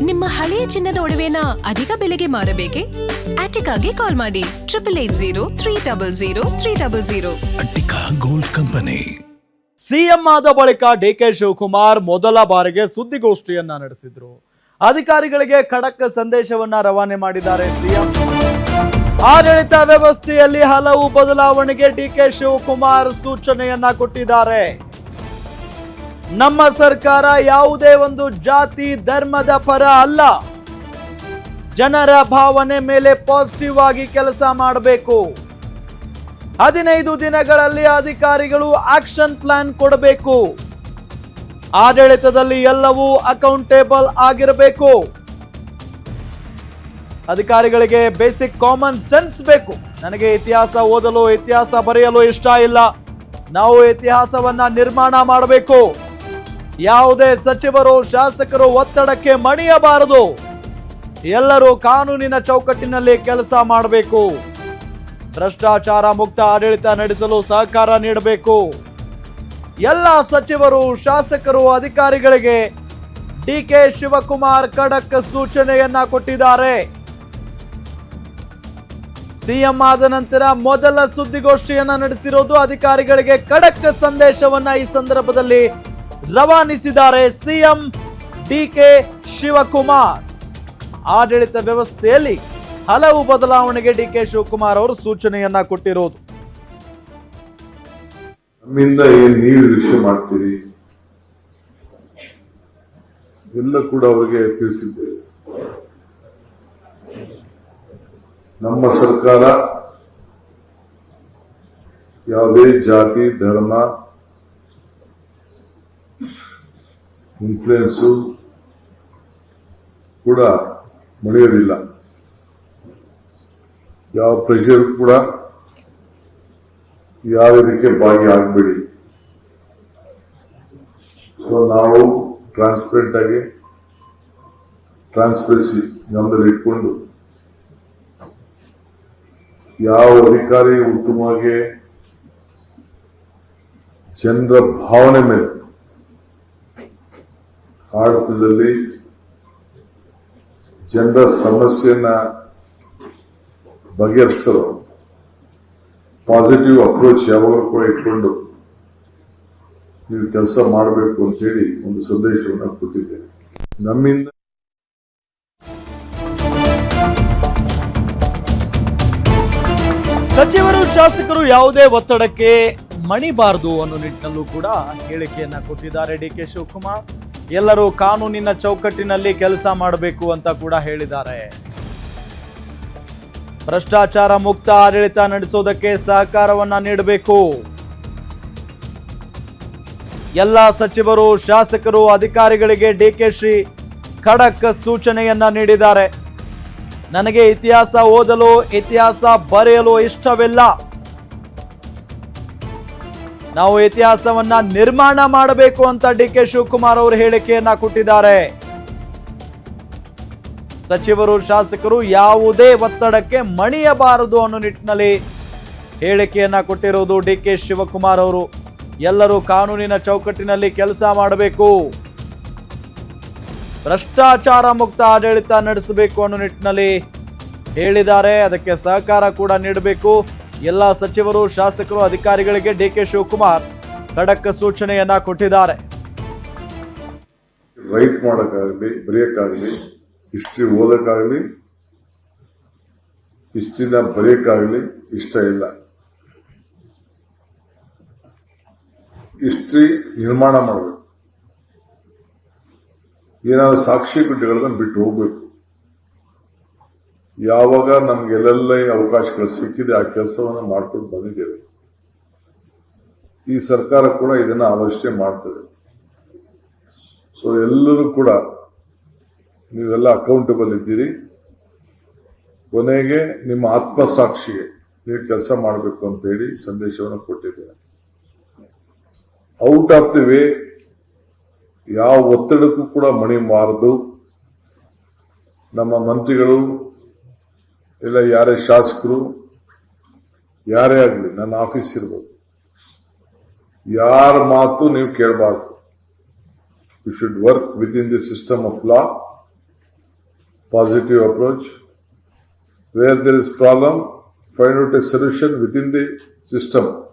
ನಿಮ್ಮ ಹಳೆಯ ಚಿನ್ನದ ಒಡವೆನ ಅಧಿಕ ಬೆಲೆಗೆ ಮಾರಬೇಕೆ? ಆಟಿಕಾಗೆ ಕಾಲ್ ಮಾಡಿ 8880 ಅಟ್ಟಿಕಾ ಗೋಲ್ಡ್ ಕಂಪನಿ. ಸಿಎಂ ಆದ ಬಳಿಕ ಡಿಕೆ ಶಿವಕುಮಾರ್ ಮೊದಲ ಬಾರಿಗೆ ಸುದ್ದಿಗೋಷ್ಠಿಯನ್ನ ನಡೆಸಿದ್ರು. ಅಧಿಕಾರಿಗಳಿಗೆ ಖಡಕ್ ಸಂದೇಶವನ್ನ ರವಾನೆ ಮಾಡಿದ್ದಾರೆ ಸಿಎಂ. ಆಡಳಿತ ವ್ಯವಸ್ಥೆಯಲ್ಲಿ ಹಲವು ಬದಲಾವಣೆಗೆ ಡಿಕೆ ಶಿವಕುಮಾರ್ ಸೂಚನೆಯನ್ನ ಕೊಟ್ಟಿದ್ದಾರೆ. ನಮ್ಮ ಸರ್ಕಾರ ಯಾವುದೇ ಒಂದು ಜಾತಿ ಧರ್ಮದ ಪರ ಅಲ್ಲ. ಜನರ ಭಾವನೆ ಮೇಲೆ ಪಾಸಿಟಿವ್ ಆಗಿ ಕೆಲಸ ಮಾಡಬೇಕು. 15 ದಿನಗಳಲ್ಲಿ ಅಧಿಕಾರಿಗಳು ಆಕ್ಷನ್ ಪ್ಲಾನ್ ಕೊಡಬೇಕು. ಆಡಳಿತದಲ್ಲಿ ಎಲ್ಲವೂ ಅಕೌಂಟೇಬಲ್ ಆಗಿರಬೇಕು. ಅಧಿಕಾರಿಗಳಿಗೆ ಬೇಸಿಕ್ ಕಾಮನ್ ಸೆನ್ಸ್ ಬೇಕು. ನನಗೆ ಇತಿಹಾಸ ಓದಲು ಇತಿಹಾಸ ಬರೆಯಲು ಇಷ್ಟ ಇಲ್ಲ. ನಾವು ಇತಿಹಾಸವನ್ನ ನಿರ್ಮಾಣ ಮಾಡಬೇಕು. ಯಾವುದೇ ಸಚಿವರು ಶಾಸಕರು ಒತ್ತಡಕ್ಕೆ ಮಣಿಯಬಾರದು. ಎಲ್ಲರೂ ಕಾನೂನಿನ ಚೌಕಟ್ಟಿನಲ್ಲಿ ಕೆಲಸ ಮಾಡಬೇಕು. ಭ್ರಷ್ಟಾಚಾರ ಮುಕ್ತ ಆಡಳಿತ ನಡೆಸಲು ಸಹಕಾರ ನೀಡಬೇಕು. ಎಲ್ಲ ಸಚಿವರು ಶಾಸಕರು ಅಧಿಕಾರಿಗಳಿಗೆ ಡಿಕೆ ಶಿವಕುಮಾರ್ ಖಡಕ್ ಸೂಚನೆಯನ್ನ ಕೊಟ್ಟಿದ್ದಾರೆ. ಸಿಎಂ ಆದ ನಂತರ ಮೊದಲ ಸುದ್ದಿಗೋಷ್ಠಿಯನ್ನ ನಡೆಸಿರೋದು. ಅಧಿಕಾರಿಗಳಿಗೆ ಖಡಕ್ ಸಂದೇಶವನ್ನ ಈ ಸಂದರ್ಭದಲ್ಲಿ ರವಾನಿಸಿದ್ದಾರೆ ಸಿಎಂ ಡಿಕೆ ಶಿವಕುಮಾರ್. ಆಡಳಿತ ವ್ಯವಸ್ಥೆಯಲ್ಲಿ ಹಲವು ಬದಲಾವಣೆಗೆ ಡಿಕೆ ಶಿವಕುಮಾರ್ ಅವರು ಸೂಚನೆಯನ್ನ ಕೊಟ್ಟಿರೋದು. ನಮ್ಮಿಂದ ಏನ್ ನೀವು ನಿರೀಕ್ಷೆ ಮಾಡ್ತೀರಿ ಎಲ್ಲ ಕೂಡ ಅವರಿಗೆ ತಿಳಿಸಿದ್ದೇವೆ. ನಮ್ಮ ಸರ್ಕಾರ ಯಾವುದೇ ಜಾತಿ ಧರ್ಮ ಇನ್ಫ್ಲೂಯೆನ್ಸು ಕೂಡ ಮಳೆಯೋದಿಲ್ಲ. ಯಾವ ಪ್ರೆಷರ್ ಕೂಡ ಯಾವ ಇದಕ್ಕೆ ಭಾಗಿಯಾಗಬೇಡಿ. ಸೊ ನಾವು ಟ್ರಾನ್ಸ್ಪರೆಂಟ್ ಆಗಿ ಟ್ರಾನ್ಸ್ಪರೆನ್ಸಿ ನಮ್ಮದಲ್ಲಿ ಇಟ್ಕೊಂಡು ಯಾವ ಅಧಿಕಾರಿ ಉತ್ತಮವಾಗಿ ಜನರ ಭಾವನೆ ಮೇಲೆ ಆಡಳಿತದಲ್ಲಿ ಜನರ ಸಮಸ್ಯೆಯನ್ನ ಬಗೆಹರಿಸಲು ಪಾಸಿಟಿವ್ ಅಪ್ರೋಚ್ ಯಾವಾಗಲೂ ಕೂಡ ಇಟ್ಕೊಂಡು ನೀವು ಕೆಲಸ ಮಾಡಬೇಕು ಅಂತ ಹೇಳಿ ಒಂದು ಸಂದೇಶವನ್ನು ಕೊಟ್ಟಿದ್ದೇನೆ. ನಮ್ಮಿಂದ ಸಚಿವರು ಶಾಸಕರು ಯಾವುದೇ ಒತ್ತಡಕ್ಕೆ ಮಣಿಬಾರದು ಅನ್ನೋ ನಿಟ್ಟಿನಲ್ಲೂ ಕೂಡ ಹೇಳಿಕೆಯನ್ನ ಕೊಟ್ಟಿದ್ದಾರೆ ಡಿಕೆ ಶಿವಕುಮಾರ್. ಎಲ್ಲರೂ ಕಾನೂನಿನ ಚೌಕಟ್ಟಿನಲ್ಲಿ ಕೆಲಸ ಮಾಡಬೇಕು ಅಂತ ಕೂಡ ಹೇಳಿದ್ದಾರೆ. ಭ್ರಷ್ಟಾಚಾರ ಮುಕ್ತ ಆಡಳಿತ ನಡೆಸೋದಕ್ಕೆ ಸಹಕಾರವನ್ನ ನೀಡಬೇಕು. ಎಲ್ಲ ಸಚಿವರು ಶಾಸಕರು ಅಧಿಕಾರಿಗಳಿಗೆ ಡಿಕೆಶಿ ಖಡಕ್ ಸೂಚನೆಯನ್ನ ನೀಡಿದ್ದಾರೆ. ನನಗೆ ಇತಿಹಾಸ ಓದಲು ಇತಿಹಾಸ ಬರೆಯಲು ಇಷ್ಟವಿಲ್ಲ. ನಾವು ಇತಿಹಾಸವನ್ನ ನಿರ್ಮಾಣ ಮಾಡಬೇಕು ಅಂತ ಡಿಕೆ ಶಿವಕುಮಾರ್ ಅವರು ಹೇಳಿಕೆಯನ್ನ ಕೊಟ್ಟಿದ್ದಾರೆ. ಸಚಿವರು ಶಾಸಕರು ಯಾವುದೇ ಒತ್ತಡಕ್ಕೆ ಮಣಿಯಬಾರದು ಅನ್ನೋ ನಿಟ್ಟಿನಲ್ಲಿ ಹೇಳಿಕೆಯನ್ನ ಕೊಟ್ಟಿರುವುದು ಡಿಕೆ ಶಿವಕುಮಾರ್ ಅವರು. ಎಲ್ಲರೂ ಕಾನೂನಿನ ಚೌಕಟ್ಟಿನಲ್ಲಿ ಕೆಲಸ ಮಾಡಬೇಕು. ಭ್ರಷ್ಟಾಚಾರ ಮುಕ್ತ ಆಡಳಿತ ನಡೆಸಬೇಕು ಅನ್ನೋ ನಿಟ್ಟಿನಲ್ಲಿ ಹೇಳಿದ್ದಾರೆ. ಅದಕ್ಕೆ ಸಹಕಾರ ಕೂಡ ನೀಡಬೇಕು. ಎಲ್ಲ ಸಚಿವರು ಶಾಸಕರು ಅಧಿಕಾರಿಗಳಿಗೆ ಡಿಕೆ ಶಿವಕುಮಾರ್ ಖಡಕ್ ಸೂಚನೆಯನ್ನ ಕೊಟ್ಟಿದ್ದಾರೆ. ರೈಟ್ ಮಾಡೋಕ್ಕಾಗಲಿ ಬರೆಯಕ್ಕಾಗಲಿ ಹಿಸ್ಟ್ರಿ ಓದಕ್ಕಾಗಲಿ ಹಿಸ್ಟ್ರಿನ ಬರೆಯಕ್ಕಾಗಲಿ ಇಷ್ಟ ಇಲ್ಲ. ಹಿಸ್ಟ್ರಿ ನಿರ್ಮಾಣ ಮಾಡಬೇಕು. ಏನಾದ್ರು ಸಾಕ್ಷಿ ಗುಡ್ಡೆಗಳನ್ನ ಬಿಟ್ಟು ಹೋಗ್ಬೇಕು. ಯಾವಾಗ ನಮ್ಗೆಲ್ಲೆಲ್ಲ ಅವಕಾಶಗಳು ಸಿಕ್ಕಿದೆ ಆ ಕೆಲಸವನ್ನು ಮಾಡ್ಕೊಂಡು ಬಂದಿದ್ದೇವೆ. ಈ ಸರ್ಕಾರ ಕೂಡ ಇದನ್ನ ಅವಶ್ಯ ಮಾಡ್ತದೆ. ಸೊ ಎಲ್ಲರೂ ಕೂಡ ನೀವೆಲ್ಲ ಅಕೌಂಟಬಲ್ ಇದ್ದೀರಿ. ಕೊನೆಗೆ ನಿಮ್ಮ ಆತ್ಮಸಾಕ್ಷಿಗೆ ನೀವು ಕೆಲಸ ಮಾಡಬೇಕು ಅಂತ ಹೇಳಿ ಸಂದೇಶವನ್ನು ಕೊಟ್ಟಿದ್ದೇನೆ. ಔಟ್ ಆಫ್ ದಿ ವೇ ಯಾವ ಒತ್ತಡಕ್ಕೂ ಕೂಡ ಮಣಿಬಾರದು. ನಮ್ಮ ಮಂತ್ರಿಗಳು ಇಲ್ಲ ಯಾರೇ ಶಾಸಕರು ಯಾರೇ ಆಗಲಿ, ನನ್ನ ಆಫೀಸ್ ಇರ್ಬೋದು, ಯಾರ ಮಾತು ನೀವು ಕೇಳಬಾರ್ದು. You should work with in the system of law positive approach. Where there is problem, find out a solution within the system.